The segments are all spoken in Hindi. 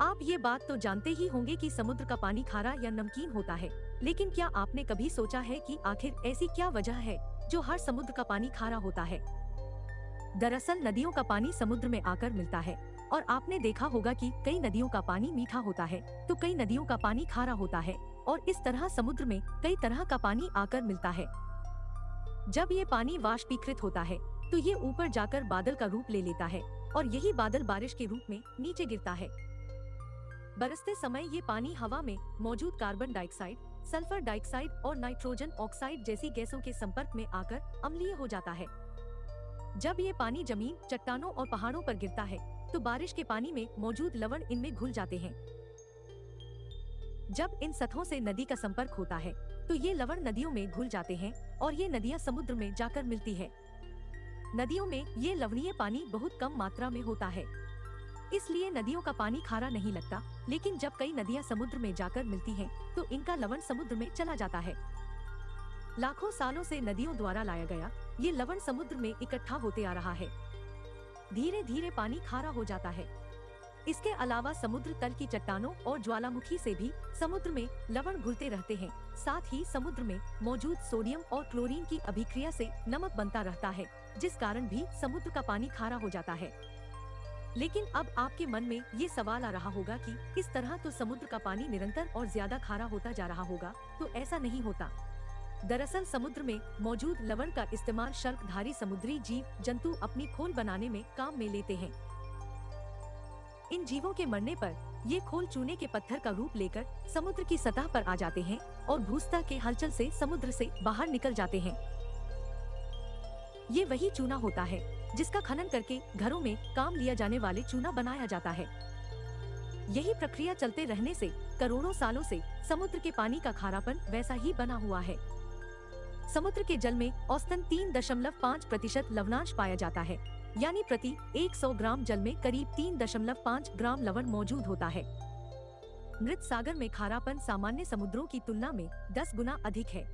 आप ये बात तो जानते ही होंगे कि समुद्र का पानी खारा या नमकीन होता है, लेकिन क्या आपने कभी सोचा है कि आखिर ऐसी क्या वजह है जो हर समुद्र का पानी खारा होता है? दरअसल नदियों का पानी समुद्र में आकर मिलता है और आपने देखा होगा कि कई नदियों का पानी मीठा होता है तो कई नदियों का पानी खारा होता है और इस तरह समुद्र में कई तरह का पानी आकर मिलता है। जब ये पानी वाष्पीकृत होता है तो ये ऊपर जाकर बादल का रूप ले लेता है और यही बादल बारिश के रूप में नीचे गिरता है। बरसते समय ये पानी हवा में मौजूद कार्बन डाइऑक्साइड, सल्फर डाइऑक्साइड और नाइट्रोजन ऑक्साइड जैसी गैसों के संपर्क में आकर अम्लीय हो जाता है। जब ये पानी जमीन, चट्टानों और पहाड़ों पर गिरता है तो बारिश के पानी में मौजूद लवण इनमें घुल जाते हैं। जब इन सतहों से नदी का संपर्क होता है तो ये लवण नदियों में घुल जाते हैं और ये नदियां समुद्र में जाकर मिलती है। नदियों में ये लवणीय पानी बहुत कम मात्रा में होता है, इसलिए नदियों का पानी खारा नहीं लगता। लेकिन जब कई नदियां समुद्र में जाकर मिलती हैं, तो इनका लवण समुद्र में चला जाता है। लाखों सालों से नदियों द्वारा लाया गया ये लवण समुद्र में इकट्ठा होते आ रहा है। धीरे धीरे पानी खारा हो जाता है। इसके अलावा समुद्र तल की चट्टानों और ज्वालामुखी से भी समुद्र में लवण घुलते रहते हैं। साथ ही समुद्र में मौजूद सोडियम और क्लोरीन की अभिक्रिया से नमक बनता रहता है, जिस कारण भी समुद्र का पानी खारा हो जाता है। लेकिन अब आपके मन में ये सवाल आ रहा होगा कि इस तरह तो समुद्र का पानी निरंतर और ज्यादा खारा होता जा रहा होगा, तो ऐसा नहीं होता। दरअसल समुद्र में मौजूद लवण का इस्तेमाल शल्कधारी समुद्री जीव जंतु अपनी खोल बनाने में काम में लेते हैं। इन जीवों के मरने पर ये खोल चूने के पत्थर का रूप लेकर समुद्र की सतह पर आ जाते हैं और भूसतह के हलचल से समुद्र से बाहर निकल जाते हैं। ये वही चूना होता है जिसका खनन करके घरों में काम लिया जाने वाले चूना बनाया जाता है। यही प्रक्रिया चलते रहने से करोड़ों सालों से समुद्र के पानी का खारापन वैसा ही बना हुआ है। समुद्र के जल में औसतन 3.5% लवणांश पाया जाता है, यानी प्रति 100 ग्राम जल में करीब 3.5 ग्राम लवण मौजूद होता है। मृत सागर में खारापन सामान्य समुद्रों की तुलना में 10 गुना अधिक है।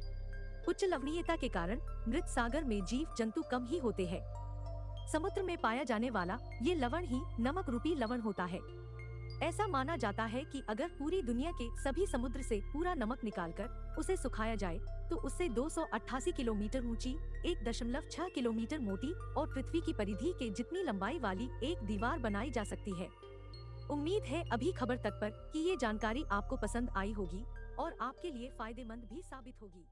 उच्च लवणीयता के कारण मृत सागर में जीव जंतु कम ही होते हैं। समुद्र में पाया जाने वाला ये लवण ही नमक रूपी लवण होता है। ऐसा माना जाता है कि अगर पूरी दुनिया के सभी समुद्र से पूरा नमक निकालकर उसे सुखाया जाए तो उससे 288 किलोमीटर ऊंची, 1.6 किलोमीटर मोटी और पृथ्वी की परिधि के जितनी लंबाई वाली एक दीवार बनाई जा सकती है। उम्मीद है अभी खबर तक पर कि ये जानकारी आपको पसंद आई होगी और आपके लिए फायदेमंद भी साबित होगी।